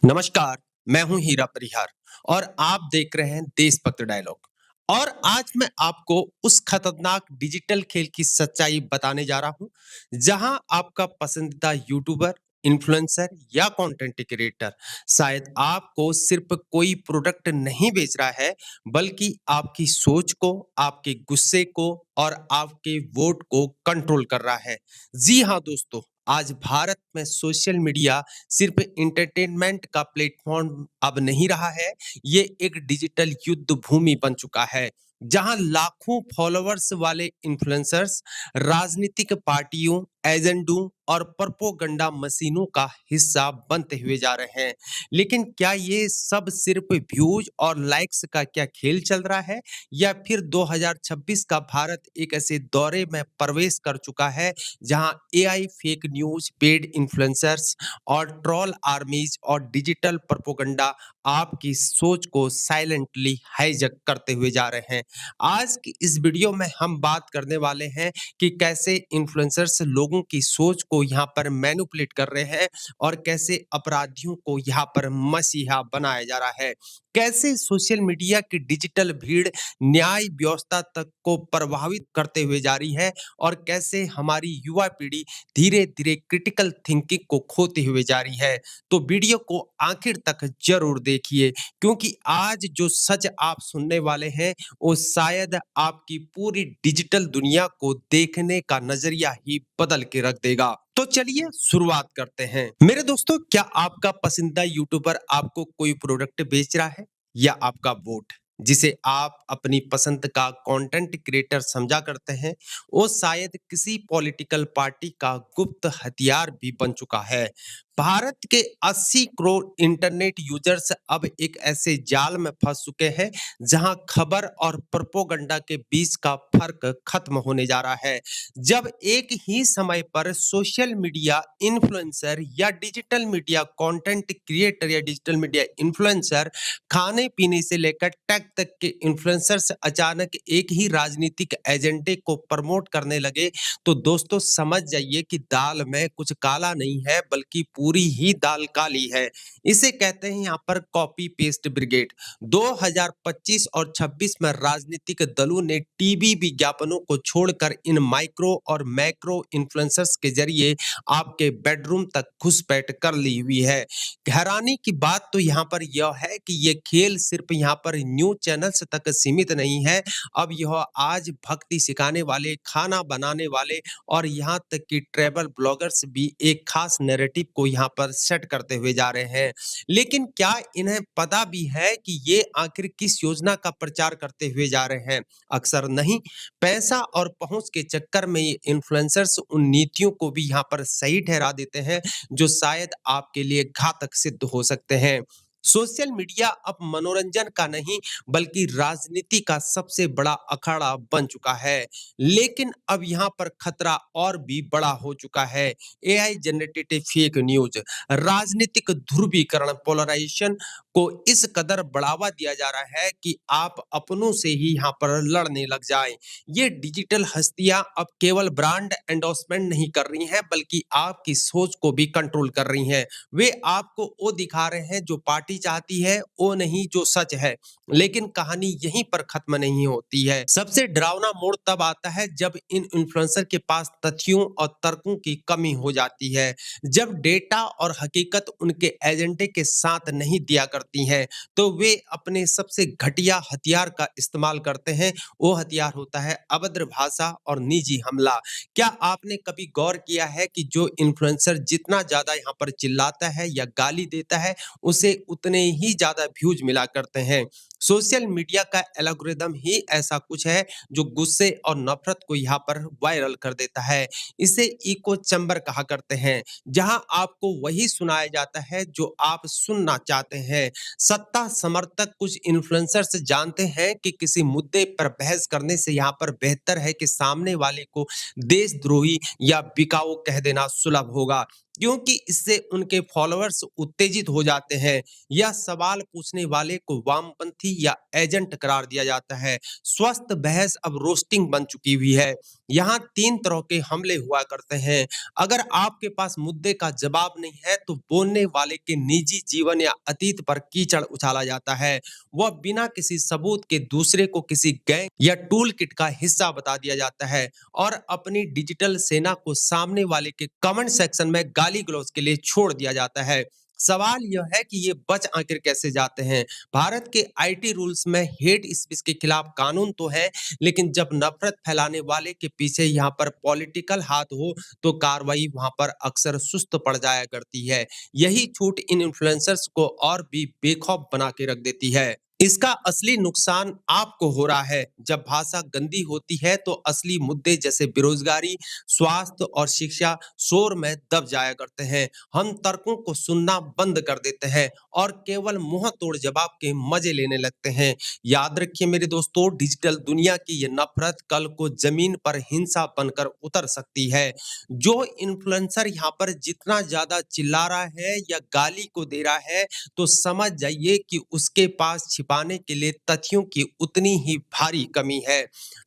नमस्कार, मैं हूं हीरा परिहार और आप देख रहे हैं देशभक्त डायलॉग। और आज मैं आपको उस खतरनाक डिजिटल खेल की सच्चाई बताने जा रहा हूं, जहां आपका पसंदीदा यूट्यूबर, इन्फ्लुएंसर या कंटेंट क्रिएटर शायद आपको सिर्फ कोई प्रोडक्ट नहीं बेच रहा है, बल्कि आपकी सोच को, आपके गुस्से को और आपके वोट को कंट्रोल कर रहा है। जी हाँ दोस्तों, आज भारत में सोशल मीडिया सिर्फ एंटरटेनमेंट का प्लेटफॉर्म अब नहीं रहा है, ये एक डिजिटल युद्ध भूमि बन चुका है, जहां लाखों फॉलोअर्स वाले इन्फ्लुएंसर्स राजनीतिक पार्टियों, एजेंडों और प्रोपोगंडा मशीनों का हिस्सा बनते हुए जा रहे हैं। लेकिन क्या ये सब सिर्फ व्यूज और लाइक्स का क्या खेल चल रहा है, या फिर 2026 का भारत एक ऐसे दौरे में प्रवेश कर चुका है जहां AI, fake news, paid influencers और ट्रोल आर्मीज और डिजिटल प्रोपोगंडा आपकी सोच को साइलेंटली हाईजैक करते हुए जा रहे हैं। आज की इस वीडियो में हम बात करने वाले हैं कि कैसे इन्फ्लुएंसर्स लोगों की सोच को यहाँ पर मैनिपुलेट कर रहे हैं और कैसे अपराधियों को यहाँ पर मसीहा बनाया जा रहा है। कैसे सोशल मीडिया की डिजिटल भीड़ न्याय व्यवस्था तक को प्रभावित करते हुए जा रही है, और कैसे हमारी युवा पीढ़ी धीरे धीरे क्रिटिकल थिंकिंग को खोते हुए जा रही है। तो वीडियो को आखिर तक जरूर देखिए, क्योंकि आज जो सच आप सुनने वाले हैं वो शायद आपकी पूरी डिजिटल दुनिया को देखने का नजरिया ही बदल के रख देगा। तो चलिए शुरुआत करते हैं। मेरे दोस्तों, क्या आपका पसंदीदा यूट्यूबर आपको कोई प्रोडक्ट बेच रहा है, या आपका वोट, जिसे आप अपनी पसंद का कंटेंट क्रिएटर समझा करते हैं, वो शायद किसी पॉलिटिकल पार्टी का गुप्त हथियार भी बन चुका है। भारत के 80 करोड़ इंटरनेट यूजर्स अब एक ऐसे जाल में फंस चुके हैं, जहां खबर और प्रोपोगंडा के बीच का फर्क खत्म होने जा रहा है। जब एक ही समय पर सोशल मीडिया इन्फ्लुएंसर या डिजिटल मीडिया कंटेंट क्रिएटर या डिजिटल मीडिया इन्फ्लुएंसर, खाने पीने से लेकर टेक तक के इन्फ्लुएंसर्स अचानक एक ही राजनीतिक एजेंडे को प्रमोट करने लगे, तो दोस्तों समझ जाइए कि दाल में कुछ काला नहीं है, बल्कि पूरी ही दाल काली है। इसे कहते हैं यहाँ पर कॉपी पेस्ट ब्रिगेड। 2025 और 26 में राजनीतिक दलों ने टीवी विज्ञापनों को छोड़कर इन माइक्रो और मैक्रो इन्फ्लुएंसर्स के जरिए आपके बेडरूम तक घुसपैठ कर ली हुई है। हैरानी की बात तो यहाँ पर यह है कि ये खेल सिर्फ यहाँ पर न्यूज चैनल्स तक सीमित नहीं है। अब यह आज भक्ति सिखाने वाले, खाना बनाने वाले और यहाँ तक कि ट्रैवल ब्लॉगर्स भी एक खास नैरेटिव को यहाँ पर सेट करते हुए जा रहे हैं। लेकिन क्या इन्हें पता भी है कि ये आखिर किस योजना का प्रचार करते हुए जा रहे हैं? अक्सर नहीं। पैसा और पहुंच के चक्कर में ये इन्फ्लुएंसर्स उन नीतियों को भी यहाँ पर सही ठहरा देते हैं, जो शायद आपके लिए घातक सिद्ध हो सकते हैं। सोशल मीडिया अब मनोरंजन का नहीं, बल्कि राजनीति का सबसे बड़ा अखाड़ा बन चुका है। लेकिन अब यहाँ पर खतरा और भी बड़ा हो चुका है। एआई जनरेटेड फेक न्यूज, राजनीतिक ध्रुवीकरण, पोलराइजेशन को इस कदर बढ़ावा दिया जा रहा है कि आप अपनों से ही यहाँ पर लड़ने लग जाएं। ये डिजिटल हस्तियां अब केवल ब्रांड एंडोर्समेंट नहीं कर रही हैं, बल्कि आपकी सोच को भी कंट्रोल कर रही हैं। वे आपको वो दिखा रहे हैं जो पार्टी चाहती है, वो नहीं जो सच है। लेकिन कहानी यहीं पर खत्म नहीं होती है। सबसे डरावना मोड़ तब आता है जब इन इन्फ्लुएंसर के पास तथ्यों और तर्कों की कमी हो जाती है। जब डेटा और हकीकत उनके एजेंडे के साथ नहीं दिया करती हैं, तो वे अपने सबसे घटिया हथियार का इस्तेमाल करते हैं। वो हथियार होता है अभद्र भाषा और निजी हमला। क्या आपने कभी गौर किया है कि जो इन्फ्लुएंसर जितना ज्यादा यहाँ पर चिल्लाता है या गाली देता है, उसे उतने ही ज्यादा व्यूज मिला करते हैं। सोशल मीडिया का एल्गोरिदम ही ऐसा कुछ है जो गुस्से और नफरत को यहाँ पर वायरल कर देता है। इसे इको चैम्बर कहा करते हैं, जहां आपको वही सुनाया जाता है जो आप सुनना चाहते हैं। सत्ता समर्थक कुछ इन्फ्लुएंसर्स जानते हैं कि किसी मुद्दे पर बहस करने से यहाँ पर बेहतर है कि सामने वाले को देशद्रोही या बिकाऊ कह देना सुलभ होगा, क्योंकि इससे उनके फॉलोअर्स उत्तेजित हो जाते हैं। यह सवाल पूछने वाले को वामपंथी या एजेंट करार दिया जाता है। स्वस्थ बहस अब रोस्टिंग बन चुकी हुई है। यहाँ 3 तरह के हमले हुआ करते हैं। अगर आपके पास मुद्दे का जवाब नहीं है, तो बोलने वाले के निजी जीवन या अतीत पर कीचड़ उछाला जाता है। वह बिना किसी सबूत के दूसरे को किसी गैंग या टूल किट का हिस्सा बता दिया जाता है और अपनी डिजिटल सेना को सामने वाले के कमेंट सेक्शन में गाली गलौज के लिए छोड़ दिया जाता है। सवाल यह है कि ये बच आखिर कैसे जाते हैं। भारत के आईटी रूल्स में हेट स्पीच के खिलाफ कानून तो है, लेकिन जब नफरत फैलाने वाले के पीछे यहाँ पर पॉलिटिकल हाथ हो, तो कार्रवाई वहां पर अक्सर सुस्त पड़ जाया करती है। यही छूट इन इन्फ्लुएंसर्स को और भी बेखौफ बना के रख देती है। इसका असली नुकसान आपको हो रहा है। जब भाषा गंदी होती है, तो असली मुद्दे जैसे बेरोजगारी, स्वास्थ्य और शिक्षा शोर में दब जाया करते हैं। हम तर्कों को सुनना बंद कर देते हैं और केवल मुंह तोड़ जवाब के मजे लेने लगते हैं। याद रखिए मेरे दोस्तों, डिजिटल दुनिया की ये नफरत कल को जमीन पर हिंसा बनकर उतर सकती है। जो इन्फ्लुएंसर यहाँ पर जितना ज्यादा चिल्ला रहा है या गाली को दे रहा है, तो समझ जाइए कि उसके पास छिपाने के लिए तथ्यों की उतनी ही भारी कमी है।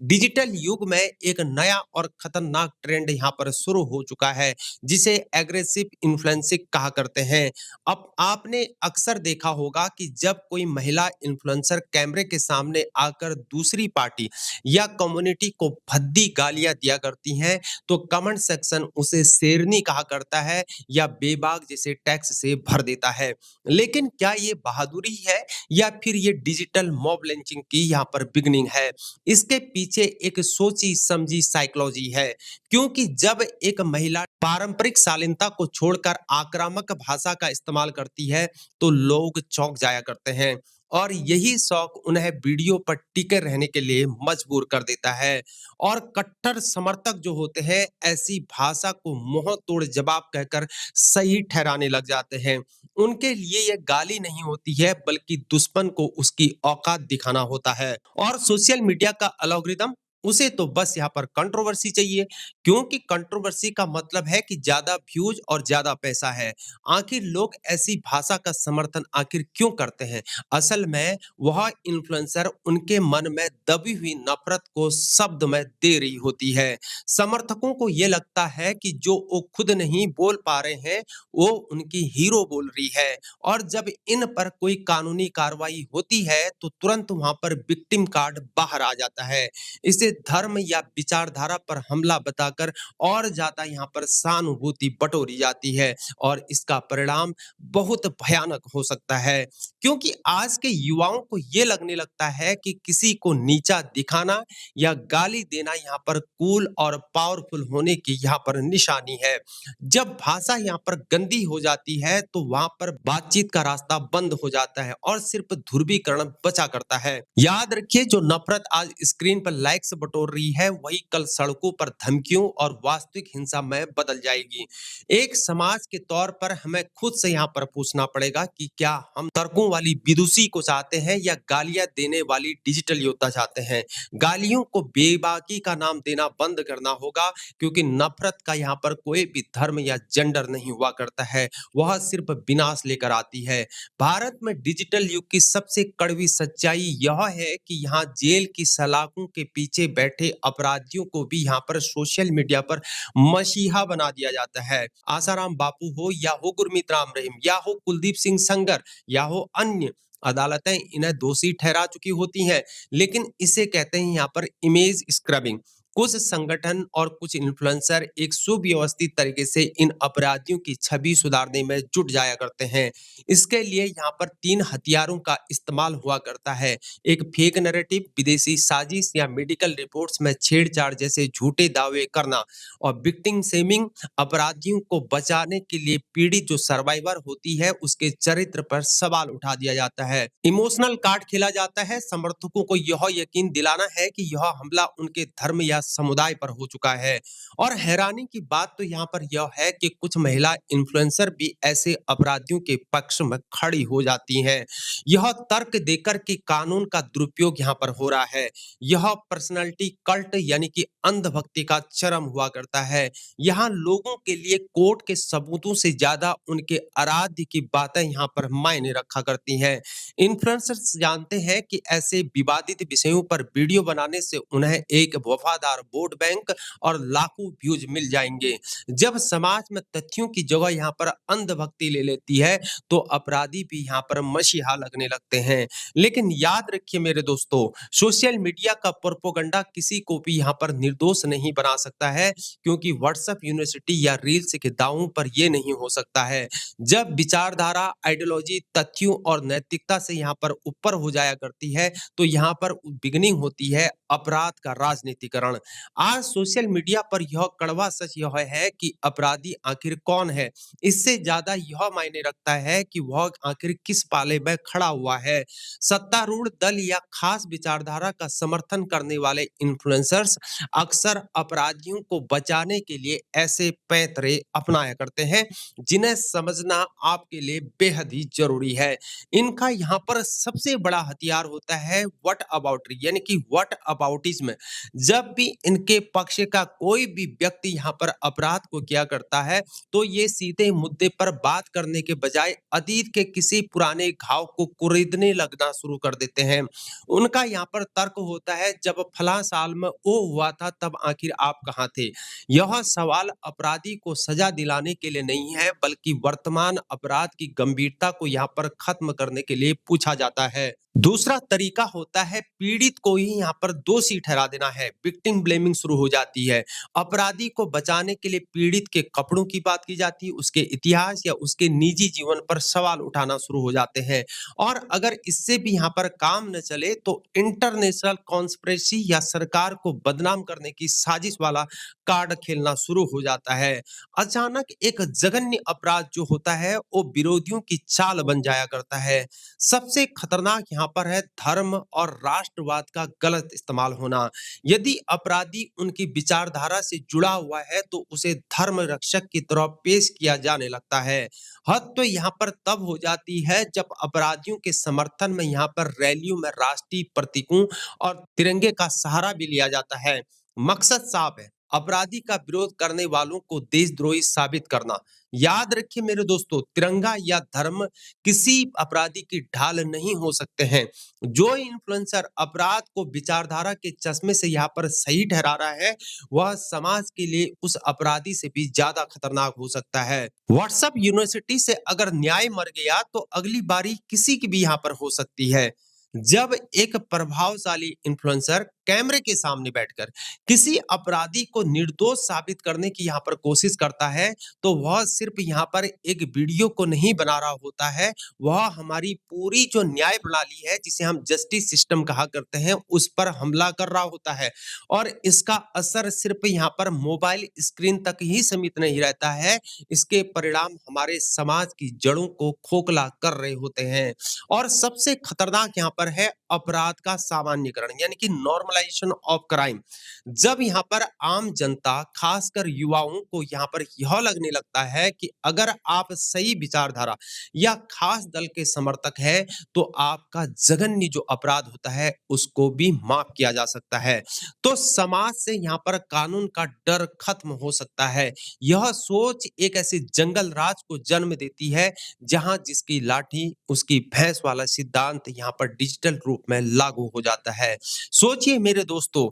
डिजिटल युग में एक नया और खतरनाक ट्रेंड यहाँ पर शुरू हो चुका है, जिसे एग्रेसिव इन्फ्लुएंसिंग कहा करते हैं। अब आपने अक्सर देखा होगा कि जब कोई महिला इन्फ्लुएंसर कैमरे के सामने आकर दूसरी पार्टी या कम्युनिटी को भद्दी गालियां दिया करती हैं, तो कमेंट सेक्शन उसे शेरनी कहा करता है या बेबाक जैसे टैक्स से भर देता है। लेकिन क्या ये बहादुरी है या फिर ये डिजिटल मॉब लिंचिंग की यहाँ पर बिगनिंग है? इसके पीछे एक सोची समझी साइकोलॉजी है, क्योंकि जब एक महिला पारंपरिक शालीनता को छोड़कर आक्रामक भाषा का इस्तेमाल करती है, तो लोग चौंक जाया करते हैं और यही शौक उन्हें वीडियो पर टिके रहने के लिए मजबूर कर देता है। और कट्टर समर्थक जो होते हैं, ऐसी भाषा को मुंह तोड़ जवाब कहकर सही ठहराने लग जाते हैं। उनके लिए ये गाली नहीं होती है, बल्कि दुश्मन को उसकी औकात दिखाना होता है। और सोशल मीडिया का एल्गोरिदम, उसे तो बस यहाँ पर कंट्रोवर्सी चाहिए, क्योंकि कंट्रोवर्सी का मतलब है कि ज्यादा व्यूज और ज्यादा पैसा है। आखिर लोग ऐसी भाषा का समर्थन आखिर क्यों करते हैं? असल में वह इन्फ्लुएंसर उनके मन में दबी हुई नफरत को शब्द में दे रही होती है। समर्थकों को ये लगता है कि जो वो खुद नहीं बोल पा रहे हैं, वो उनकी हीरो बोल रही है। और जब इन पर कोई कानूनी कार्रवाई होती है, तो तुरंत वहां पर विक्टिम कार्ड बाहर आ जाता है। इसे धर्म या विचारधारा पर हमला बताकर और ज्यादा यहाँ पर सहानुभूति बटोरी जाती है और इसका परिणाम बहुत भयानक हो सकता है, क्योंकि आज के युवाओं को ये लगने लगता है कि किसी को नीचा दिखाना या गाली देना यहाँ पर कूल और पावरफुल होने की यहाँ पर निशानी है। जब भाषा यहाँ पर गंदी हो जाती है, तो वहां पर बातचीत का रास्ता बंद हो जाता है और सिर्फ ध्रुवीकरण बचा करता है। याद रखिए, जो नफरत आज स्क्रीन पर लाइक्स बटोर रही है, वही कल सड़कों पर धमकियों और वास्तविक हिंसा में बदल जाएगी। एक समाज के तौर पर हमें खुद से यहाँ पर पूछना पड़ेगा कि क्या हम तर्कों वाली विदुषी को चाहते हैं या गालियां देने वाली डिजिटल योद्धा चाहते हैं। गालियों को बेबाकी का नाम देना बंद करना होगा, क्योंकि नफरत का यहाँ पर कोई भी धर्म या जेंडर नहीं हुआ करता है, वह सिर्फ विनाश लेकर आती है। भारत में डिजिटल युग की सबसे कड़वी सच्चाई यह है कि यहाँ जेल की सलाखों के पीछे बैठे अपराधियों को भी यहाँ पर सोशल मीडिया पर मसीहा बना दिया जाता है। आसाराम बापू हो या हो गुरमीत राम रहीम या हो कुलदीप सिंह संगर या हो अन्य, अदालतें इन्हें दोषी ठहरा चुकी होती हैं, लेकिन इसे कहते हैं यहाँ पर इमेज स्क्रबिंग। कुछ संगठन और कुछ इन्फ्लुएंसर एक सुव्यवस्थित तरीके से इन अपराधियों की छवि सुधारने में जुट जाया करते हैं। इसके लिए यहाँ पर 3 हथियारों का इस्तेमाल हुआ करता है। एक फेक नैरेटिव, विदेशी साजिश या मेडिकल रिपोर्ट्स में छेड़छाड़ जैसे झूठे दावे करना, और विक्टिम शेमिंग, अपराधियों को बचाने के लिए पीड़ित जो सर्वाइवर होती है, उसके चरित्र पर सवाल उठा दिया जाता है। इमोशनल कार्ड खेला जाता है। समर्थकों को यह यकीन दिलाना है कि यह हमला उनके धर्म या समुदाय पर हो चुका है। और हैरानी की बात तो यहाँ पर यह है कि कुछ महिला इन्फ्लुएंसर भी ऐसे अपराधियों के पक्ष में खड़ी हो जाती हैं। यह तर्क देकर कि कानून का दुरुपयोग यहाँ पर हो रहा है। यह पर्सनालिटी कल्ट यानी कि अंधभक्ति का चरम हुआ करता है। यहाँ लोगों के लिए कोर्ट के सबूतों से ज्यादा उनके आराध्य की बातें यहाँ पर मायने रखा करती हैं। इन्फ्लुएंसर्स जानते हैं कि ऐसे विवादित विषयों पर वीडियो बनाने से उन्हें एक वफादार लगातार वोट बैंक और लाखों व्यूज मिल जाएंगे। जब समाज में तथ्यों की जगह यहाँ पर अंधभक्ति ले लेती है, तो अपराधी भी यहाँ पर मसीहा लगने लगते हैं। लेकिन याद रखिए मेरे दोस्तों, सोशल मीडिया का प्रोपोगंडा किसी को भी यहाँ पर निर्दोष नहीं बना सकता है, क्योंकि व्हाट्सएप यूनिवर्सिटी या रील्स के दावों पर यह नहीं हो सकता है। जब विचारधारा, आइडियोलॉजी, तथ्यों और नैतिकता से यहाँ पर ऊपर हो जाया करती है, तो यहाँ पर बिगिनिंग होती है अपराध का राजनीतिकरण। आज सोशल मीडिया पर यह कड़वा सच यह है कि अपराधी आखिर कौन है, इससे ज्यादा यह मायने रखता है कि वह आखिर किस पाले में खड़ा हुआ है। सत्तारूढ़ दल या खास विचारधारा का समर्थन करने वाले इन्फ्लुएंसर्स अक्सर अपराधियों को बचाने के लिए ऐसे पैंतरे अपनाया करते हैं, जिन्हें समझना आपके लिए बेहद ही जरूरी है। इनका यहाँ पर सबसे बड़ा हथियार होता है व्हाट अबाउट, यानी कि व्हाट अबाउटिज्म। जब भी इनके पक्ष का कोई भी व्यक्ति यहाँ पर अपराध को किया करता है, तो ये सीधे मुद्दे पर बात करने के बजाय अतीत के किसी पुराने घाव को कुरेदने लगना शुरू कर देते हैं। उनका यहाँ पर तर्क होता है, जब फला साल में वो हुआ था तब आखिर आप कहाँ थे। यह सवाल अपराधी को सजा दिलाने के लिए नहीं है, बल्कि वर्तमान अपराध की गंभीरता को यहाँ पर खत्म करने के लिए पूछा जाता है। दूसरा तरीका होता है पीड़ित को ही यहाँ पर दोषी ठहरा देना है, विक्टिम ब्लेमिंग शुरू हो जाती है। अपराधी को बचाने के लिए पीड़ित के कपड़ों की बात की जाती है, उसके इतिहास या उसके निजी जीवन पर सवाल उठाना शुरू हो जाते हैं। और अगर इससे भी यहाँ पर काम न चले, तो इंटरनेशनल कॉन्स्पिरेसी या सरकार को बदनाम करने की साजिश वाला कार्ड खेलना शुरू हो जाता है। अचानक एक जघन्य अपराध जो होता है, वो विरोधियों की चाल बन जाया करता है। सबसे खतरनाक यहाँ पर है धर्म और राष्ट्रवाद का गलत इस्तेमाल होना। यदि अपराधी उनकी विचारधारा से जुड़ा हुआ है, तो उसे धर्म रक्षक की तरह पेश किया जाने लगता है। हद तो यहाँ पर तब हो जाती है जब अपराधियों के समर्थन में यहाँ पर रैलियों में राष्ट्रीय प्रतीकों और तिरंगे का सहारा भी लिया जाता है। मकसद साफ है, अपराधी का विरोध करने वालों को देशद्रोही साबित करना। याद रखिए मेरे दोस्तों, तिरंगा या धर्म किसी अपराधी की ढाल नहीं हो सकते हैं। जो इन्फ्लुएंसर अपराध को विचारधारा के चश्मे से यहाँ पर सही ठहरा रहा है, वह समाज के लिए उस अपराधी से भी ज्यादा खतरनाक हो सकता है। व्हाट्सएप यूनिवर्सिटी से अगर न्याय मर गया, तो अगली बारी किसी की भी यहाँ पर हो सकती है। जब एक प्रभावशाली इन्फ्लुएंसर कैमरे के सामने बैठकर किसी अपराधी को निर्दोष साबित करने की यहाँ पर कोशिश करता है, तो वह सिर्फ यहाँ पर एक वीडियो को नहीं बना रहा होता है, वह हमारी पूरी जो न्याय प्रणाली है, जिसे हम जस्टिस सिस्टम कहा करते हैं, उस पर हमला कर रहा होता है। और इसका असर सिर्फ यहाँ पर मोबाइल स्क्रीन तक ही सीमित नहीं रहता है, इसके परिणाम हमारे समाज की जड़ों को खोखला कर रहे होते हैं। और सबसे खतरनाक यहाँ पर है अपराध का सामान्यकरण, यानी कि नॉर्मलाइजेशन ऑफ क्राइम। जब यहाँ पर आम जनता, खासकर युवाओं को यहाँ पर यह लगने लगता है कि अगर आप सही विचारधारा या खास दल के समर्थक है, तो आपका जघन्य जो अपराध होता है उसको भी माफ किया जा सकता है, तो समाज से यहाँ पर कानून का डर खत्म हो सकता है। यह सोच एक ऐसे जंगल राज को जन्म देती है, जहां जिसकी लाठी उसकी भैंस वाला सिद्धांत यहाँ पर डिजिटल रूप में लागू हो जाता है। सोचिए मेरे दोस्तों,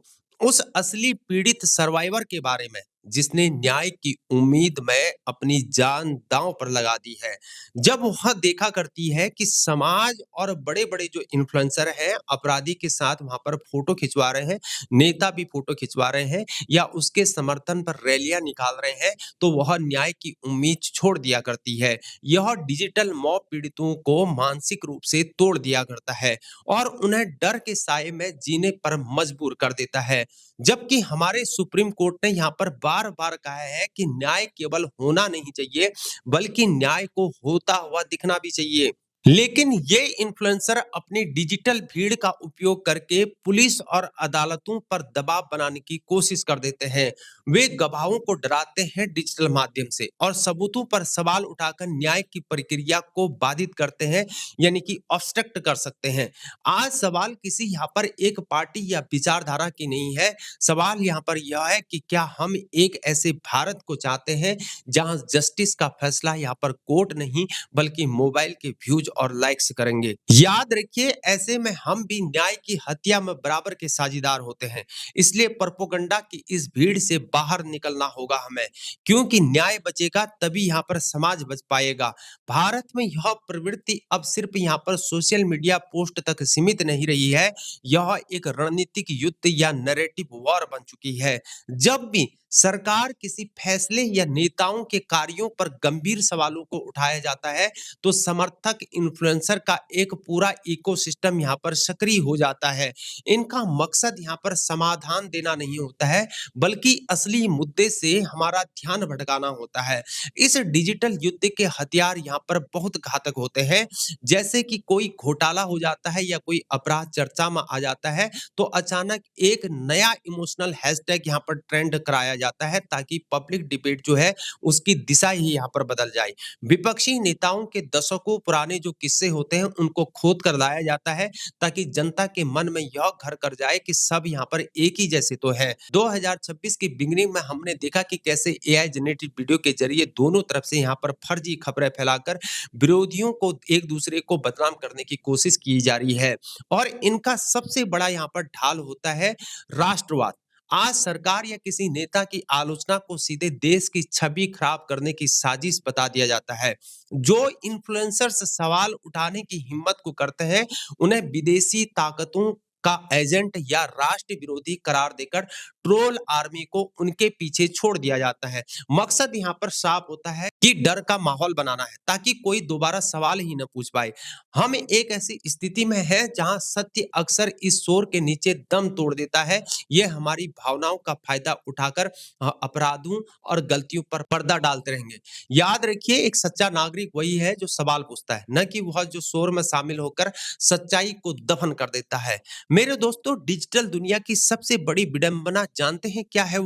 उस असली पीड़ित सर्वाइवर के बारे में, जिसने न्याय की उम्मीद में अपनी जान दांव पर लगा दी है। जब वह देखा करती है कि समाज और बड़े-बड़े जो इन्फ्लुएंसर हैं, अपराधी के साथ वहां पर फोटो खिंचवा रहे हैं, नेता भी फोटो खिंचवा रहे हैं या उसके समर्थन पर रैलियां निकाल रहे हैं, तो वह न्याय की उम्मीद छोड़ दिया करती है। यह डिजिटल मॉब पीड़ितों को मानसिक रूप से तोड़ दिया करता है और उन्हें डर के साए में जीने पर मजबूर कर देता है। जबकि हमारे सुप्रीम कोर्ट ने यहाँ पर बार बार कहा है कि न्याय केवल होना नहीं चाहिए, बल्कि न्याय को होता हुआ दिखना भी चाहिए। लेकिन ये इन्फ्लुएंसर अपनी डिजिटल भीड़ का उपयोग करके पुलिस और अदालतों पर दबाव बनाने की कोशिश कर देते हैं। वे गवाहों को डराते हैं डिजिटल माध्यम से और सबूतों पर सवाल उठाकर न्याय की प्रक्रिया को बाधित करते हैं, यानी कि ऑब्स्ट्रक्ट कर सकते हैं। आज सवाल किसी यहाँ पर एक पार्टी या विचारधारा की नहीं है, सवाल यहाँ पर यह है कि क्या हम एक ऐसे भारत को चाहते हैं जहां जस्टिस का फैसला यहाँ पर कोर्ट नहीं, बल्कि मोबाइल के व्यूज और लाइक्स करेंगे। याद रखिए, ऐसे में हम भी न्याय की हत्या में बराबर के साझीदार होते हैं। इसलिए प्रोपेगेंडा की इस भीड़ से बाहर निकलना होगा हमें, क्योंकि न्याय बचेगा तभी यहाँ पर समाज बच पाएगा। भारत में यह प्रवृत्ति अब सिर्फ यहाँ पर सोशल मीडिया पोस्ट तक सीमित नहीं रही है, यह एक रणनीतिक युद्ध या नैरेटिव वॉर बन चुकी है। जब भी सरकार किसी फैसले या नेताओं के कार्यों पर गंभीर सवालों को उठाया जाता है, तो समर्थक इन्फ्लुएंसर का एक पूरा इकोसिस्टम यहाँ पर सक्रिय हो जाता है। इनका मकसद यहाँ पर समाधान देना नहीं होता है, बल्कि असली मुद्दे से हमारा ध्यान भटकाना होता है। इस डिजिटल युद्ध के हथियार यहाँ पर बहुत घातक होते हैं। जैसे कि कोई घोटाला हो जाता है या कोई अपराध चर्चा में आ जाता है, तो अचानक एक नया इमोशनल हैशटैग यहाँ पर ट्रेंड कराया जाता है, ताकि पब्लिक डिबेट जो है उसकी दिशा ही यहाँ पर बदल जाए। विपक्षी नेताओं के दशकों पुराने जो किस्से होते हैं उनको खोद कर लाया जाता है, ताकि जनता के मन में यह घर कर जाए कि सब यहाँ पर एक ही जैसे तो है। 2026 की बिगनिंग में हमने देखा कि कैसे एआई जनरेटेड वीडियो के जरिए दोनों तरफ से यहाँ पर फर्जी खबरें फैलाकर विरोधियों को एक दूसरे को बदनाम करने की कोशिश की जा रही है। और इनका सबसे बड़ा यहाँ पर ढाल होता है राष्ट्रवाद। आज सरकार या किसी नेता की आलोचना को सीधे देश की छवि खराब करने की साजिश बता दिया जाता है। जो इन्फ्लुएंसर्स सवाल उठाने की हिम्मत को करते हैं, उन्हें विदेशी ताकतों का एजेंट या राष्ट्र विरोधी करार देकर ट्रोल आर्मी को उनके पीछे छोड़ दिया जाता है। मकसद यहाँ पर साफ होता है कि डर का माहौल बनाना है, ताकि कोई दोबारा सवाल ही न पूछ पाए। हम एक ऐसी स्थिति में हैं जहां सत्य अक्सर इस शोर के नीचे दम तोड़ देता है। ये हमारी भावनाओं का फायदा उठाकर अपराधों और गलतियों पर पर्दा डालते रहेंगे। याद रखिए, एक सच्चा नागरिक वही है जो सवाल पूछता है, न कि वह जो शोर में शामिल होकर सच्चाई को दफन कर देता है। मेरे दोस्तों, डिजिटल दुनिया की सबसे बड़ी विडंबना जानते हैं क्या है?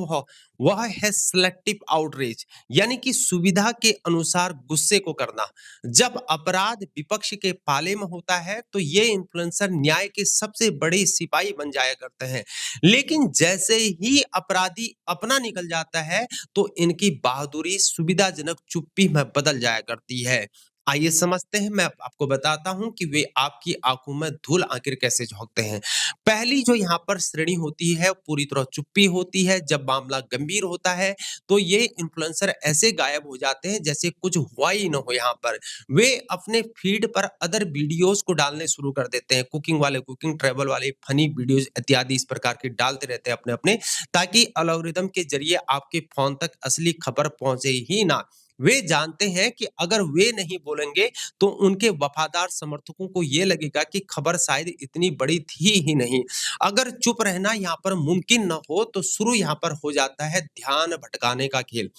वह है सिलेक्टिव आउटरीच, यानी कि सुविधा के अनुसार गुस्से को करना। जब अपराध विपक्ष के पाले में होता है, तो ये इन्फ्लुएंसर न्याय के सबसे बड़े सिपाही बन जाया करते हैं। लेकिन जैसे ही अपराधी अपना निकल जाता है, तो इनकी बहादुरी सुविधाजनक चुप्पी में बदल जाया करती है। आइए समझते हैं, मैं आपको बताता हूं कि वे आपकी आंखों में धूल आखिर कैसे झोंकते हैं। पहली जो यहाँ पर श्रेणी होती है, पूरी तरह चुप्पी होती है। जब मामला गंभीर होता है, तो ये इन्फ्लुएंसर ऐसे गायब हो जाते हैं जैसे कुछ हुआ ही न हो। यहाँ पर वे अपने फीड पर अदर वीडियोस को डालने शुरू कर देते हैं। कुकिंग वाले कुकिंग, ट्रैवल वाले फनी वीडियोस इत्यादि इस प्रकार के डालते रहते हैं अपने अपने, ताकि एल्गोरिदम के जरिए आपके फोन तक असली खबर पहुंचे ही ना। वे जानते हैं कि अगर वे नहीं बोलेंगे, तो उनके वफादार समर्थकों को ये लगेगा कि खबर शायद इतनी बड़ी थी ही नहीं। अगर चुप रहना यहाँ पर मुमकिन न हो, तो शुरू यहाँ पर हो जाता है ध्यान भटकाने का खेल।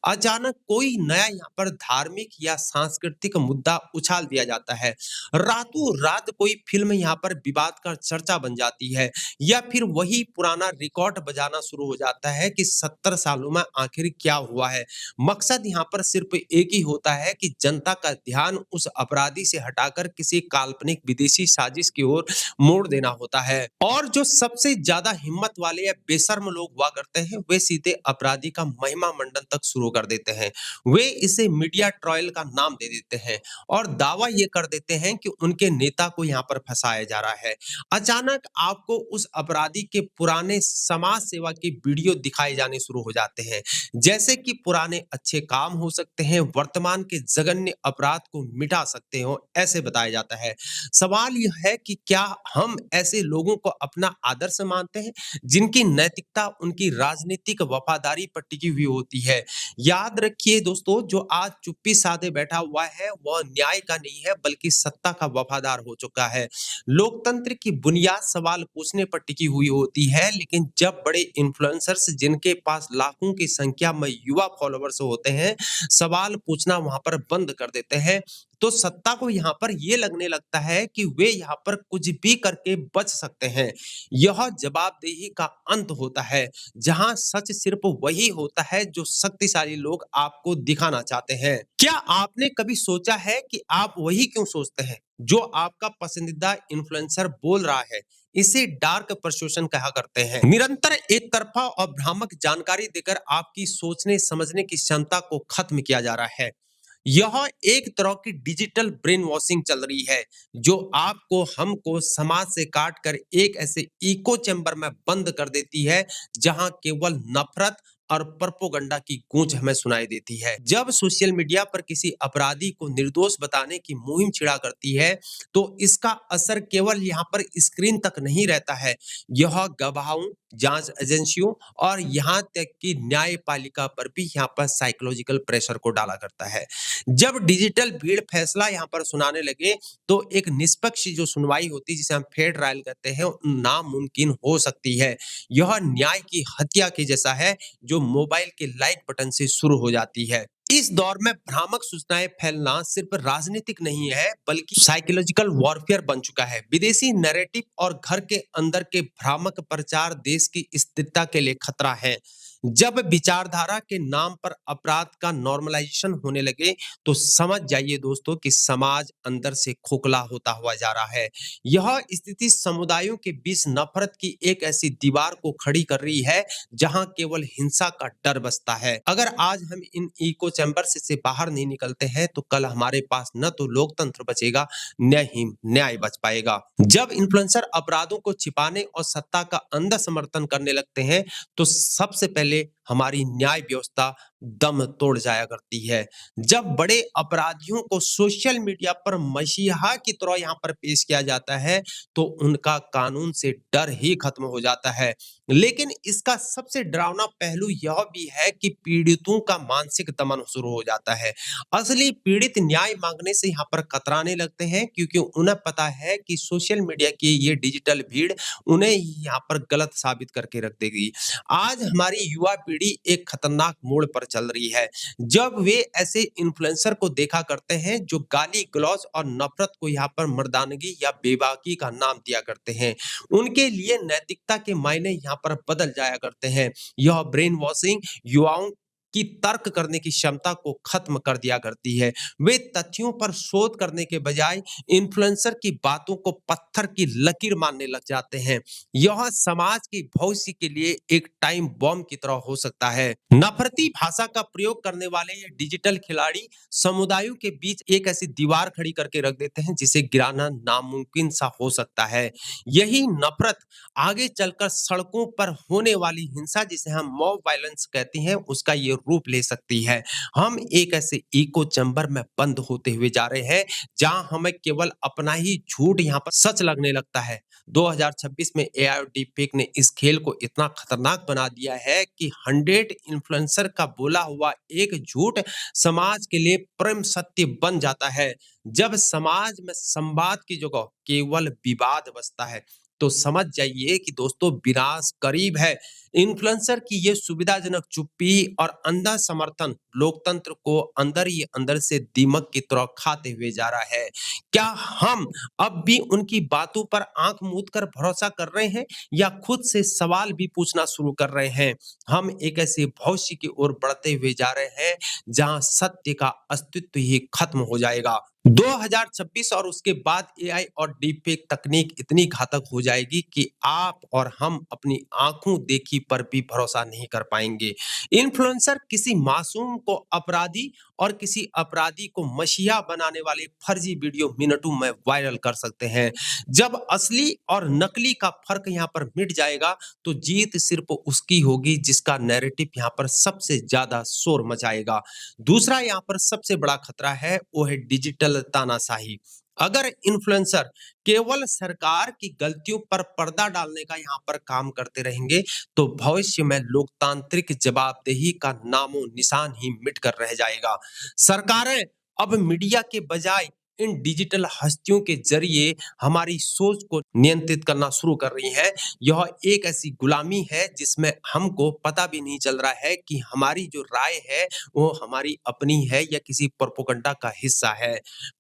अचानक कोई नया यहाँ पर धार्मिक या सांस्कृतिक मुद्दा उछाल दिया जाता है। रातों रात कोई फिल्म यहाँ पर विवाद का चर्चा बन जाती है, या फिर वही पुराना रिकॉर्ड बजाना शुरू हो जाता है कि 70 सालों में आखिर क्या हुआ है। मकसद यहाँ पर सिर्फ एक ही होता है कि जनता का ध्यान उस अपराधी से हटाकर किसी काल्पनिक विदेशी साजिश की ओर मोड़ देना होता है। और जो सबसे ज्यादा हिम्मत वाले या बेशर्म लोग हुआ करते हैं, वे सीधे अपराधी का महिमा मंडन तक शुरू कर देते हैं। वे इसे मीडिया ट्रायल का नाम दे देते हैं और दावा ये कर देते हैं कि उनके नेता को यहाँ पर फंसाया जा रहा है। अचानक आपको उस अपराधी के पुराने समाज सेवा के वीडियो दिखाए जाने शुरू हो जाते हैं, जैसे कि पुराने अच्छे काम हो सकते हैं, वर्तमान के जघन्य अपराध को मिटा सकते हो, ऐसे बताया जाता है। सवाल यह है कि क्या हम ऐसे लोगों को अपना आदर्श मानते हैं, जिनकी नैतिकता उनकी राजनीतिक वफादारी पर टिकी हुई होती है? याद रखिए दोस्तों, जो आज चुप्पी साधे बैठा हुआ है, वह न्याय का नहीं है, बल्कि सत्ता का वफादार हो चुका है। लोकतंत्र की बुनियाद सवाल पूछने पर टिकी हुई होती है, लेकिन जब बड़े इन्फ्लुएंसर्स, जिनके पास लाखों की संख्या में युवा फॉलोवर्स होते हैं, सवाल पूछना वहां पर बंद कर देते हैं, तो सत्ता को यहाँ पर ये लगने लगता है कि वे यहाँ पर कुछ भी करके बच सकते हैं। यह जवाबदेही का अंत होता है, जहां सच सिर्फ वही होता है जो शक्तिशाली लोग आपको दिखाना चाहते हैं। क्या आपने कभी सोचा है कि आप वही क्यों सोचते हैं जो आपका पसंदीदा इन्फ्लुएंसर बोल रहा है? इसे डार्क परसुएशन कहा करते हैं। निरंतर एक तरफा और भ्रामक जानकारी देकर आपकी सोचने समझने की क्षमता को खत्म किया जा रहा है। यह एक तरह की डिजिटल ब्रेन वॉशिंग चल रही है, जो आपको हमको समाज से काट कर एक ऐसे इको चैम्बर में बंद कर देती है, जहां केवल नफरत और प्रोपेगेंडा की गूंज हमें सुनाई देती है। जब सोशल मीडिया पर किसी अपराधी को निर्दोष बताने की मुहिम छिड़ा करती है, तो इसका असर केवल यहाँ पर स्क्रीन तक नहीं रहता है। यह गवाहों, जांच एजेंसियों और यहाँ तक कि न्यायपालिका पर भी यहाँ पर साइकोलॉजिकल प्रेशर को डाला करता है। जब डिजिटल भीड़ फैसला यहाँ पर सुनाने लगे, तो एक निष्पक्ष जो सुनवाई होती है, जिसे हम फेयर ट्रायल कहते हैं, नामुमकिन हो सकती है। यह न्याय की हत्या के जैसा है, जो मोबाइल के लाइक बटन से शुरू हो जाती है। इस दौर में भ्रामक सूचनाएं फैलना सिर्फ राजनीतिक नहीं है, बल्कि साइकोलॉजिकल वॉरफेयर बन चुका है। विदेशी नैरेटिव और घर के अंदर के भ्रामक प्रचार देश की स्थिरता के लिए खतरा है। जब विचारधारा के नाम पर अपराध का नॉर्मलाइजेशन होने लगे, तो समझ जाइए दोस्तों कि समाज अंदर से खोखला होता हुआ जा रहा है। यह स्थिति समुदायों के बीच नफरत की एक ऐसी दीवार को खड़ी कर रही है, जहां केवल हिंसा का डर बसता है। अगर आज हम इन इको चैम्बर से बाहर नहीं निकलते हैं, तो कल हमारे पास न तो लोकतंत्र बचेगा, न ही न्याय बच पाएगा। जब इन्फ्लुएंसर अपराधों को छिपाने और सत्ता का अंधा समर्थन करने लगते हैं, तो सबसे पहले हमारी न्याय व्यवस्था दम तोड़ जाया करती है। जब बड़े अपराधियों को सोशल मीडिया पर मसीहा की तरह यहाँ पर पेश किया जाता है, तो उनका कानून से डर ही खत्म हो जाता है। लेकिन इसका सबसे डरावना पहलू यह भी है कि पीड़ितों का मानसिक दमन शुरू हो जाता है। असली पीड़ित न्याय मांगने से यहाँ पर कतराने लगते हैं, क्योंकि उन्हें पता है कि सोशल मीडिया की ये डिजिटल भीड़ उन्हें यहाँ पर गलत साबित करके रख देगी। आज हमारी युवा पीढ़ी एक खतरनाक मोड़ पर चल रही है। जब वे ऐसे इन्फ्लुएंसर को देखा करते हैं, जो गाली गलौज और नफरत को यहाँ पर मर्दानगी या बेबाकी का नाम दिया करते हैं, उनके लिए नैतिकता के मायने यहाँ पर बदल जाया करते हैं। यह ब्रेन वॉशिंग युवाओं की तर्क करने की क्षमता को खत्म कर दिया करती है। वे तथ्यों पर शोध करने के बजाय इन्फ्लुएंसर की बातों को पत्थर की लकीर मानने लग जाते हैं। यह समाज की भविष्य के लिए एक टाइम बॉम्ब की तरह हो सकता है। नफरती भाषा का प्रयोग करने वाले ये डिजिटल खिलाड़ी समुदायों के बीच एक ऐसी दीवार खड़ी करके रख देते हैं, जिसे गिराना नामुमकिन सा हो सकता है। यही नफरत आगे चलकर सड़कों पर होने वाली हिंसा, जिसे हम मॉब वायलेंस कहते हैं, उसका ये रूप ले सकती है। हम एक ऐसे इको चैम्बर में बंद होते हुए जा रहे हैं, जहां हमें केवल अपना ही झूठ यहाँ पर सच लगने लगता है। 2026 में एआई और डीपफेक ने इस खेल को इतना खतरनाक बना दिया है कि 100 इन्फ्लुएंसर का बोला हुआ एक झूठ समाज के लिए परम सत्य बन जाता है। जब समाज में संवाद की जगह केवल विवाद बसता है, तो समझ जाइए कि दोस्तों विनाश करीब है। इन्फ्लुएंसर की ये सुविधाजनक चुप्पी और अंधा समर्थन लोकतंत्र को अंदर ही अंदर से दीमक की तरह खाते हुए जा रहा है। क्या हम अब भी उनकी बातों पर आंख मूंद कर भरोसा कर रहे हैं, या खुद से सवाल भी पूछना शुरू कर रहे हैं? हम एक ऐसे भविष्य की ओर बढ़ते हुए जा रहे हैं, जहां सत्य का अस्तित्व ही खत्म हो जाएगा। 2026 और उसके बाद एआई और डीपफेक तकनीक इतनी घातक हो जाएगी कि आप और हम अपनी आंखों देखी पर भी भरोसा नहीं कर पाएंगे। इन्फ्लुएंसर किसी मासूम को अपराधी और किसी अपराधी को मसीहा बनाने वाले फर्जी वीडियो मिनटों में वायरल कर सकते हैं। जब असली और नकली का फर्क यहाँ पर मिट जाएगा, तो जीत सिर्फ उसकी होगी जिसका नैरेटिव यहाँ पर सबसे ज्यादा शोर मचाएगा। दूसरा यहाँ पर सबसे बड़ा खतरा है, वो है डिजिटल तानाशाही। अगर इन्फ्लुएंसर केवल सरकार की गलतियों पर पर्दा डालने का यहाँ पर काम करते रहेंगे, तो भविष्य में लोकतांत्रिक जवाबदेही का नामो निशान ही मिट कर रह जाएगा। सरकारें अब मीडिया के बजाय इन डिजिटल हस्तियों के जरिए हमारी सोच को नियंत्रित करना शुरू कर रही है। यह एक ऐसी गुलामी है, जिसमें हमको पता भी नहीं चल रहा है कि हमारी जो राय है, वो हमारी अपनी है या किसी प्रोपेगेंडा का हिस्सा है।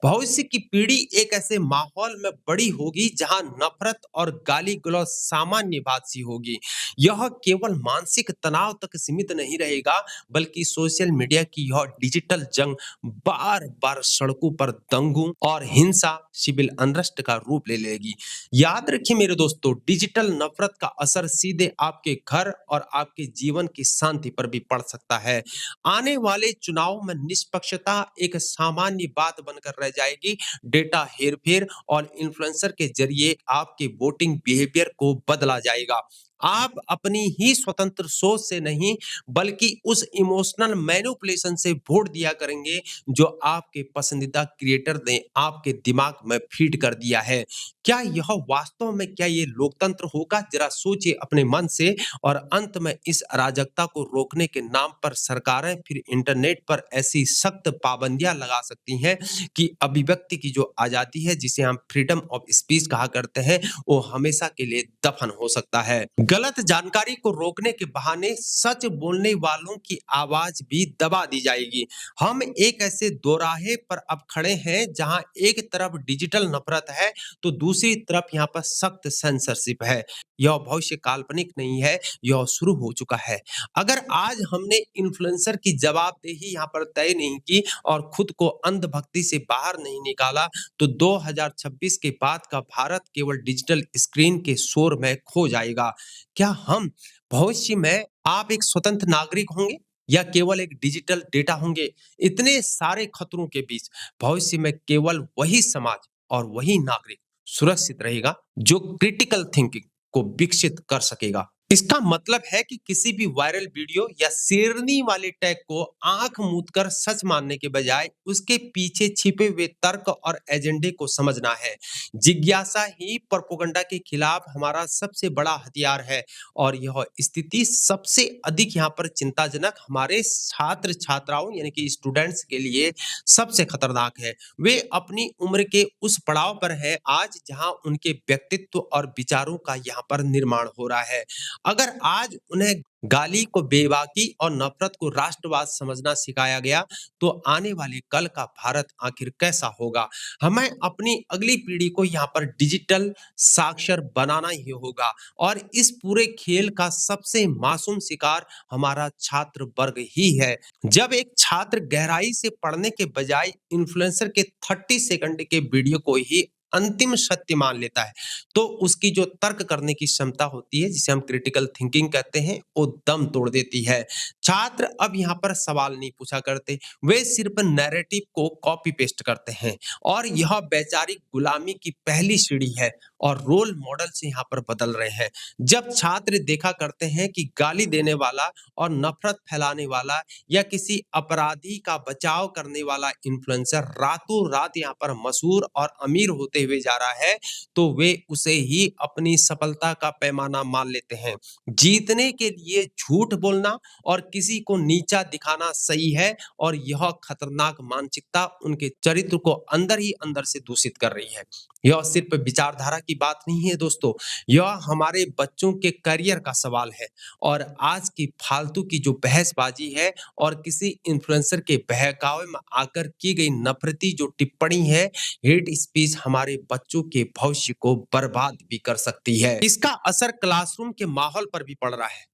भविष्य की पीढ़ी एक ऐसे माहौल में बड़ी होगी, जहां नफरत और गाली गलौज सामान्य बात सी होगी। यह केवल मानसिक तनाव तक सीमित नहीं रहेगा, बल्कि सोशल मीडिया की यह डिजिटल जंग बार बार सड़कों पर दंगों गुम और हिंसा सिविल अनरेस्ट का रूप ले लेगी। याद रखिए मेरे दोस्तों, डिजिटल नफरत का असर सीधे आपके घर और आपके जीवन की शांति पर भी पड़ सकता है। आने वाले चुनाव में निष्पक्षता एक सामान्य बात बनकर रह जाएगी। डेटा हेरफेर और इन्फ्लुएंसर के जरिए आपके वोटिंग बिहेवियर को बदला जाएगा। आप अपनी ही स्वतंत्र सोच से नहीं, बल्कि उस इमोशनल मैनिपुलेशन से वोट दिया करेंगे जो आपके पसंदीदा क्रिएटर ने आपके दिमाग में फीड कर दिया है। क्या यह वास्तव में क्या ये लोकतंत्र होगा? जरा सोचिए अपने मन से। और अंत में इस अराजकता को रोकने के नाम पर सरकारें फिर इंटरनेट पर ऐसी सख्त पाबंदियां लगा सकती हैं कि अभिव्यक्ति की जो आजादी है, जिसे हम फ्रीडम ऑफ स्पीच कहा करते हैं, वो हमेशा के लिए दफन हो सकता है। गलत जानकारी को रोकने के बहाने सच बोलने वालों की आवाज भी दबा दी जाएगी। हम एक ऐसे दोराहे पर अब खड़े हैं जहां एक तरफ डिजिटल नफरत है तो दूसरी तरफ यहाँ पर सख्त सेंसरशिप है। यह भविष्य काल्पनिक नहीं है, यह शुरू हो चुका है। अगर आज हमने इन्फ्लुएंसर की जवाबदेही यहाँ पर तय नहीं की और खुद को अंधभक्ति से बाहर नहीं निकाला, तो 2026 के बाद का भारत केवल डिजिटल स्क्रीन के शोर में खो जाएगा। क्या हम भविष्य में आप एक स्वतंत्र नागरिक होंगे या केवल एक डिजिटल डेटा होंगे? इतने सारे खतरों के बीच भविष्य में केवल वही समाज और वही नागरिक सुरक्षित रहेगा जो क्रिटिकल थिंकिंग को विकसित कर सकेगा। इसका मतलब है कि किसी भी वायरल वीडियो या शेरनी वाले टैग को आंख मूंद कर सच मानने के बजाय उसके पीछे छिपे हुए तर्क और एजेंडे को समझना है। जिज्ञासा ही प्रोपेगेंडा के खिलाफ हमारा सबसे बड़ा हथियार है। और यह स्थिति सबसे अधिक यहाँ पर चिंताजनक हमारे छात्र छात्राओं यानी कि स्टूडेंट्स के लिए सबसे खतरनाक है। वे अपनी उम्र के उस पड़ाव पर है आज जहां उनके व्यक्तित्व और विचारों का यहाँ पर निर्माण हो रहा है। अगर आज उन्हें गाली को बेबाकी और नफरत को राष्ट्रवाद समझना सिखाया गया, तो आने वाले कल का भारत आखिर कैसा होगा? हमें अपनी अगली पीढ़ी को यहाँ पर डिजिटल साक्षर बनाना ही होगा। और इस पूरे खेल का सबसे मासूम शिकार हमारा छात्र वर्ग ही है। जब एक छात्र गहराई से पढ़ने के बजाय इन्फ्लुएंसर के 30 सेकंड के वीडियो को ही अंतिम सत्य मान लेता है, तो उसकी जो तर्क करने की क्षमता होती है, जिसे हम क्रिटिकल थिंकिंग कहते हैं, वो दम तोड़ देती है। छात्र अब यहाँ पर सवाल नहीं पूछा करते, वे सिर्फ नैरेटिव को कॉपी पेस्ट करते हैं। और यह वैचारिक गुलामी की पहली सीढ़ी है और रोल मॉडल से यहाँ पर बदल रहे हैं। जब छात्र देखा करते हैं कि गाली देने वाला और नफरत फैलाने वाला या किसी अपराधी का बचाव करने वाला इन्फ्लुएंसर रातों रात यहाँ पर मशहूर और अमीर होते हुए जा रहा है, तो वे उसे ही अपनी सफलता का पैमाना मान लेते हैं। जीतने के लिए झूठ बोलना और किसी को नीचा दिखाना सही है, और यह खतरनाक मानसिकता उनके चरित्र को अंदर ही अंदर से दूषित कर रही है। यह सिर्फ विचारधारा की बात नहीं है दोस्तों, यह हमारे बच्चों के करियर का सवाल है। और आज की फालतू की जो बहसबाजी है और किसी इन्फ्लुएंसर के बहकावे में आकर की गई नफरती जो टिप्पणी है, हेट स्पीच, हमारे बच्चों के भविष्य को बर्बाद भी कर सकती है। इसका असर क्लासरूम के माहौल पर भी पड़ रहा है।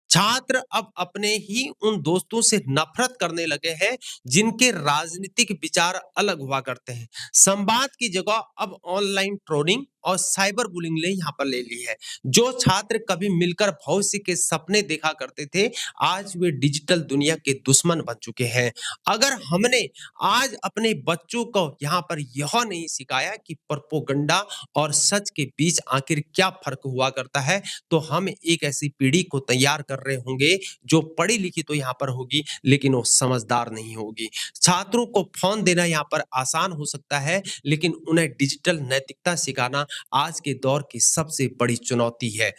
छात्र अब अपने ही उन दोस्तों से नफरत करने लगे हैं जिनके राजनीतिक विचार अलग हुआ करते हैं। संवाद की जगह अब ऑनलाइन ट्रोलिंग और साइबर बुलिंग ने यहाँ पर ले ली है। जो छात्र कभी मिलकर भविष्य के सपने देखा करते थे, आज वे डिजिटल दुनिया के दुश्मन बन चुके हैं। अगर हमने आज अपने बच्चों को यहाँ पर यह नहीं सिखाया कि प्रोपेगेंडा और सच के बीच आखिर क्या फर्क हुआ करता है, तो हम एक ऐसी पीढ़ी को तैयार कर रहे होंगे जो पढ़ी लिखी तो यहाँ पर होगी, लेकिन वो समझदार नहीं होगी। छात्रों को फोन देना यहाँ पर आसान हो सकता है, लेकिन उन्हें डिजिटल नैतिकता सिखाना आज के दौर की सबसे बड़ी चुनौती है।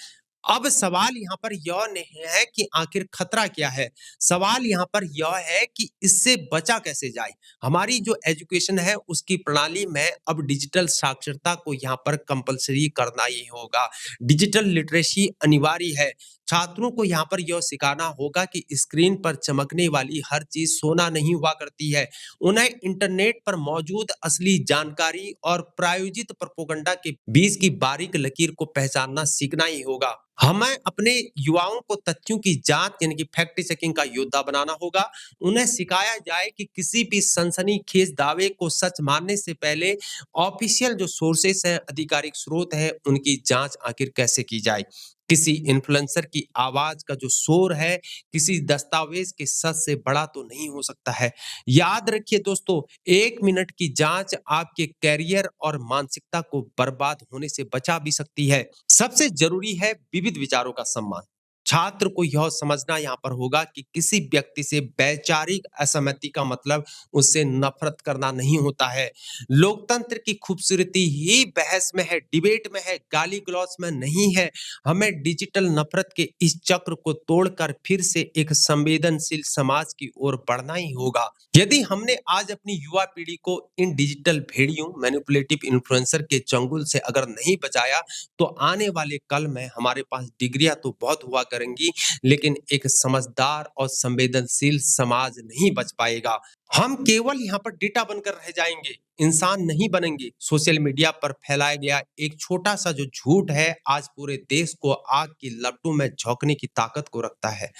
अब सवाल यहाँ पर यह नहीं है कि आखिर खतरा क्या है, सवाल यहाँ पर यह है कि इससे बचा कैसे जाए। हमारी जो एजुकेशन है उसकी प्रणाली में अब डिजिटल साक्षरता को यहाँ पर कंपलसरी करना ही होगा। डिजिटल लिटरेसी अनिवार्य है। छात्रों को यहाँ पर यह सिखाना होगा कि स्क्रीन पर चमकने वाली हर चीज सोना नहीं हुआ करती है। उन्हें इंटरनेट पर मौजूद असली जानकारी और प्रायोजित प्रोपेगेंडा के बीच की बारीक लकीर को पहचानना सीखना ही होगा। हमें अपने युवाओं को तथ्यों की जांच यानी कि फैक्ट चेकिंग का योद्धा बनाना होगा। उन्हें सिखाया जाए कि किसी भी सनसनीखेज दावे को सच मानने से पहले ऑफिशियल जो सोर्सेस हैं, आधिकारिक स्रोत हैं, उनकी जांच आखिर कैसे की जाए। किसी इन्फ्लुएंसर की आवाज का जो शोर है, किसी दस्तावेज के सच से बड़ा तो नहीं हो सकता है। याद रखिए दोस्तों, 1 मिनट की जांच आपके कैरियर और मानसिकता को बर्बाद होने से बचा भी सकती है। सबसे जरूरी है विविध विचारों का सम्मान। छात्र को यह समझना यहाँ पर होगा कि किसी व्यक्ति से वैचारिक असहमति का मतलब उससे नफरत करना नहीं होता है। लोकतंत्र की खूबसूरती ही बहस में है, डिबेट में है, गाली गलौज में नहीं है। हमें डिजिटल नफरत के इस चक्र को तोड़कर फिर से एक संवेदनशील समाज की ओर बढ़ना ही होगा। यदि हमने आज अपनी युवा पीढ़ी को इन डिजिटल भेड़ियों, मैनिपुलेटिव इन्फ्लुएंसर के चंगुल से अगर नहीं बचाया, तो आने वाले कल में हमारे पास डिग्रियां तो बहुत हुआ करेंगी, लेकिन एक समझदार और संवेदनशील समाज नहीं बच पाएगा। हम केवल यहाँ पर डेटा बनकर रह जाएंगे, इंसान नहीं बनेंगे। सोशल मीडिया पर फैलाया गया एक छोटा सा जो झूठ है, आज पूरे देश को आग की लपटों में झोंकने की ताकत को रखता है।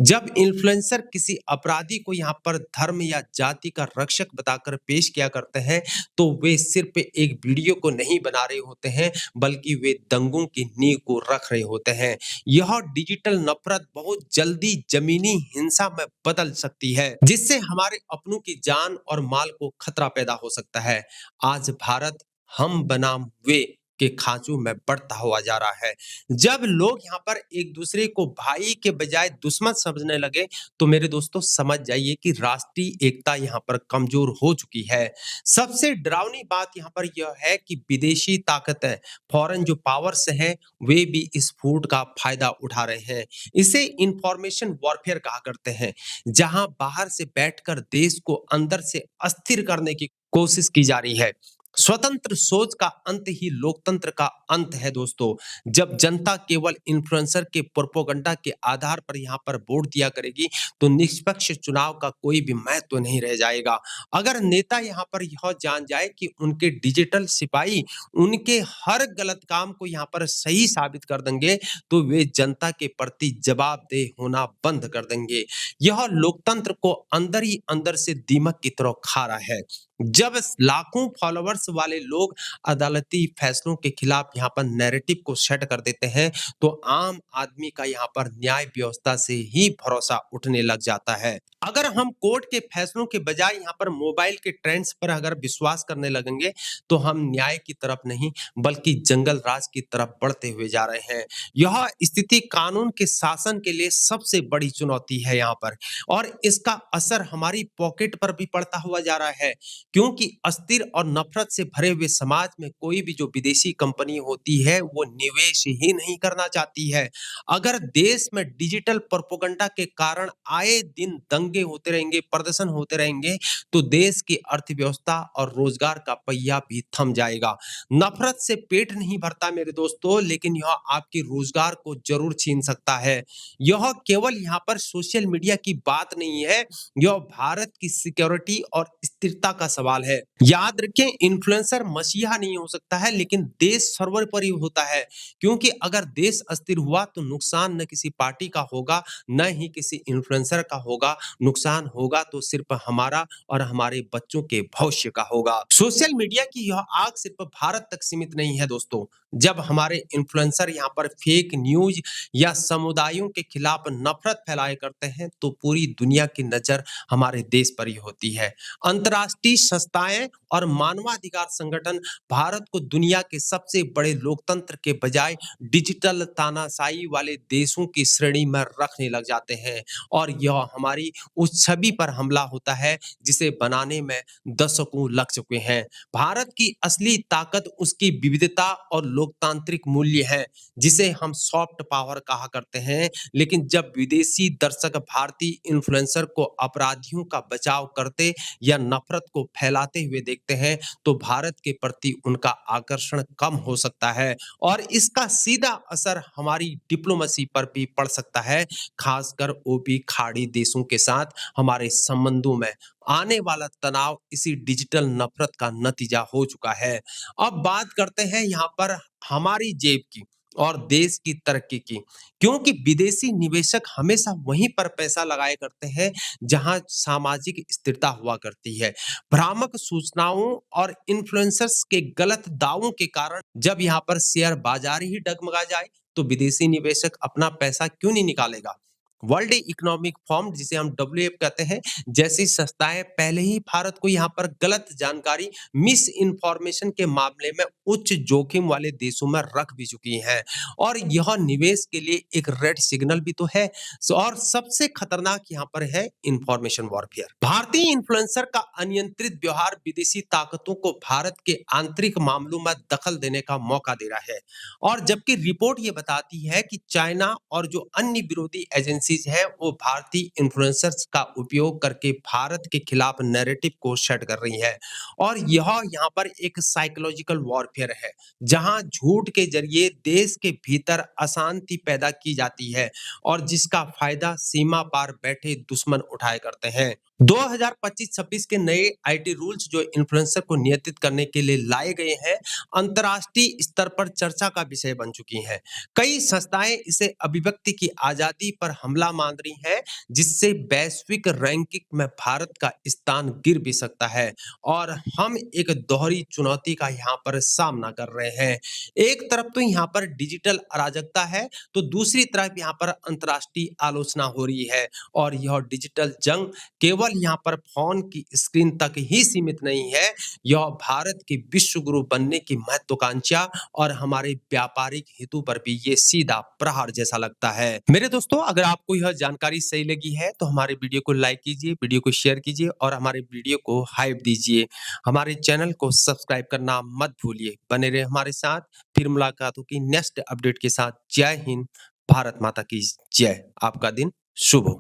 जब इन्फ्लुएंसर किसी अपराधी को यहाँ पर धर्म या जाति का रक्षक बताकर पेश किया करते हैं, तो वे सिर्फ एक वीडियो को नहीं बना रहे होते हैं, बल्कि वे दंगों की नींव को रख रहे होते हैं। यह डिजिटल नफरत बहुत जल्दी जमीनी हिंसा में बदल सकती है, जिससे हमारे अपनों की जान और माल को खतरा पैदा हो सकता है। आज भारत हम बनाम वे के खांचों में बढ़ता हुआ जा रहा है। जब लोग यहाँ पर एक दूसरे को भाई के बजाय दुश्मन समझने लगे, तो मेरे दोस्तों समझ जाइए कि राष्ट्रीय एकता यहाँ पर कमजोर हो चुकी है। सबसे डरावनी बात यहाँ पर यह है कि विदेशी ताकतें, फॉरेन जो पावर्स हैं, वे भी इस फूट का फायदा उठा रहे हैं। इसे इंफॉर्मेशन वॉरफेयर कहा करते हैं, जहां बाहर से बैठकर देश को अंदर से अस्थिर करने की कोशिश की जा रही है। स्वतंत्र सोच का अंत ही लोकतंत्र का अंत है दोस्तों। जब जनता केवल इन्फ्लुएंसर के प्रोपेगेंडा के आधार पर यहाँ पर वोट दिया करेगी, तो निष्पक्ष चुनाव का कोई भी महत्व नहीं रह जाएगा। अगर नेता यहाँ पर यह जान जाए कि उनके डिजिटल सिपाही उनके हर गलत काम को यहाँ पर सही साबित कर देंगे, तो वे जनता के प्रति जवाबदेह होना बंद कर देंगे। यह लोकतंत्र को अंदर ही अंदर से दीमक की तरह खा रहा है। जब लाखों फॉलोवर्स वाले लोग अदालती फैसलों के खिलाफ यहाँ पर नैरेटिव को सेट कर देते हैं, तो आम आदमी का यहाँ पर न्याय व्यवस्था से ही भरोसा उठने लग जाता है। अगर हम कोर्ट के फैसलों के बजाय यहाँ पर मोबाइल के ट्रेंड्स पर अगर विश्वास करने लगेंगे, तो हम न्याय की तरफ नहीं बल्कि जंगल राज की तरफ बढ़ते हुए जा रहे हैं। यह स्थिति कानून के शासन के लिए सबसे बड़ी चुनौती है यहाँ पर, और इसका असर हमारी पॉकेट पर भी पड़ता हुआ जा रहा है। क्योंकि अस्थिर और नफरत से भरे हुए समाज में कोई भी जो विदेशी कंपनी होती है, वो निवेश ही नहीं करना चाहती है। अगर देश में डिजिटल प्रोपेगेंडा के कारण आए दिन दंगे होते रहेंगे, प्रदर्शन होते रहेंगे, तो देश की अर्थव्यवस्था और रोजगार का पहिया भी थम जाएगा। नफरत से पेट नहीं भरता मेरे दोस्तों, लेकिन यह आपके रोजगार को जरूर छीन सकता है। यह केवल यहाँ पर सोशल मीडिया की बात नहीं है, यह भारत की सिक्योरिटी और स्थिरता का सवाल है। याद रखें, इन्फ्लुएंसर मसीहा नहीं हो सकता है, लेकिन देश सर्वोपरि होता है। क्योंकि अगर देश अस्थिर हुआ, तो नुकसान न किसी पार्टी का होगा, न ही किसी इन्फ्लुएंसर का होगा। नुकसान होगा तो सिर्फ हमारा और हमारे बच्चों के भविष्य का होगा। सोशल मीडिया की यह आग सिर्फ भारत तक सीमित नहीं है दोस्तों। जब हमारे इन्फ्लुएंसर यहाँ पर फेक न्यूज या समुदायों के खिलाफ नफरत फैलाए करते हैं, तो पूरी दुनिया की नजर हमारे देश पर ही होती है। अंतर्राष्ट्रीय संस्थाएं और मानवाधिकार संगठन भारत को दुनिया के सबसे बड़े लोकतंत्र के बजाय डिजिटल तानाशाही वाले देशों की श्रेणी में रखने लग जाते हैं, और यह हमारी उस छवि पर हमला होता है जिसे बनाने में दशकों लग चुके हैं। भारत की असली ताकत उसकी विविधता और लोकतांत्रिक मूल्य है, जिसे हम सॉफ्ट पावर कहा करते हैं। लेकिन जब विदेशी दर्शक भारतीय इन्फ्लुएंसर को अपराधियों का बचाव करते या नफरत को फैलाते हुए देखते देखते हैं तो भारत के प्रति उनका आकर्षण कम हो सकता है और इसका सीधा असर हमारी डिप्लोमेसी पर भी पड़ सकता है, खासकर वो भी खाड़ी देशों के साथ हमारे संबंधों में आने वाला तनाव इसी डिजिटल नफरत का नतीजा हो चुका है। अब बात करते हैं यहाँ पर हमारी जेब की और देश की तरक्की की, क्योंकि विदेशी निवेशक हमेशा वहीं पर पैसा लगाया करते हैं जहां सामाजिक स्थिरता हुआ करती है। भ्रामक सूचनाओं और इन्फ्लुएंसर्स के गलत दावों के कारण जब यहाँ पर शेयर बाजार ही डगमगा जाए तो विदेशी निवेशक अपना पैसा क्यों नहीं निकालेगा। वर्ल्ड इकोनॉमिक फोरम जिसे हम डब्ल्यूईएफ कहते हैं जैसी संस्थाएं पहले ही भारत को यहाँ पर गलत जानकारी मिस इन्फॉर्मेशन के मामले में उच्च जोखिम वाले देशों में रख भी चुकी हैं और यह निवेश के लिए एक रेड सिग्नल भी तो है। और सबसे खतरनाक यहाँ पर है इंफॉर्मेशन वॉरफेयर। भारतीय इन्फ्लुएंसर का अनियंत्रित व्यवहार विदेशी ताकतों को भारत के आंतरिक मामलों में दखल देने का मौका दे रहा है और जबकि रिपोर्ट ये बताती है कि चाइना और जो अन्य विरोधी एजेंसीज हैं वो भारतीय इन्फ्लुएंसर्स का उपयोग करके भारत के खिलाफ नैरेटिव को सेट कर रही है और यह यहाँ पर एक साइकोलॉजिकल वॉरफेयर है जहां झूठ के जरिए देश के भीतर अशांति पैदा की जाती है और जिसका फायदा सीमा पार बैठे दुश्मन उठाए करते हैं। 2025-26 के नए आईटी रूल्स जो इन्फ्लुएंसर को नियंत्रित करने के लिए लाए गए हैं, अंतर्राष्ट्रीय स्तर पर चर्चा का विषय बन चुकी हैं। कई संस्थाएं इसे अभिव्यक्ति की आजादी पर हमला मान रही हैं, जिससे वैश्विक रैंकिंग में भारत का स्थान गिर भी सकता है और हम एक दोहरी चुनौती का यहाँ पर सामना कर रहे हैं। एक तरफ तो यहाँ पर डिजिटल अराजकता है, तो दूसरी तरफ यहाँ पर अंतर्राष्ट्रीय आलोचना हो रही है और यह डिजिटल जंग केवल यहाँ पर फोन की स्क्रीन तक ही सीमित नहीं है, यह भारत के विश्व गुरु बनने की महत्वाकांक्षा और हमारे व्यापारिक हेतु पर भी ये सीधा प्रहार जैसा लगता है। मेरे दोस्तों, अगर आपको यह जानकारी सही लगी है तो हमारे वीडियो को लाइक कीजिए, वीडियो को शेयर कीजिए और हमारे वीडियो को हाइप दीजिए। हमारे चैनल को सब्सक्राइब करना मत भूलिए। बने रहे हमारे साथ। फिर मुलाकात होगी नेक्स्ट अपडेट के साथ। जय हिंद, भारत माता की जय। आपका दिन शुभ हो।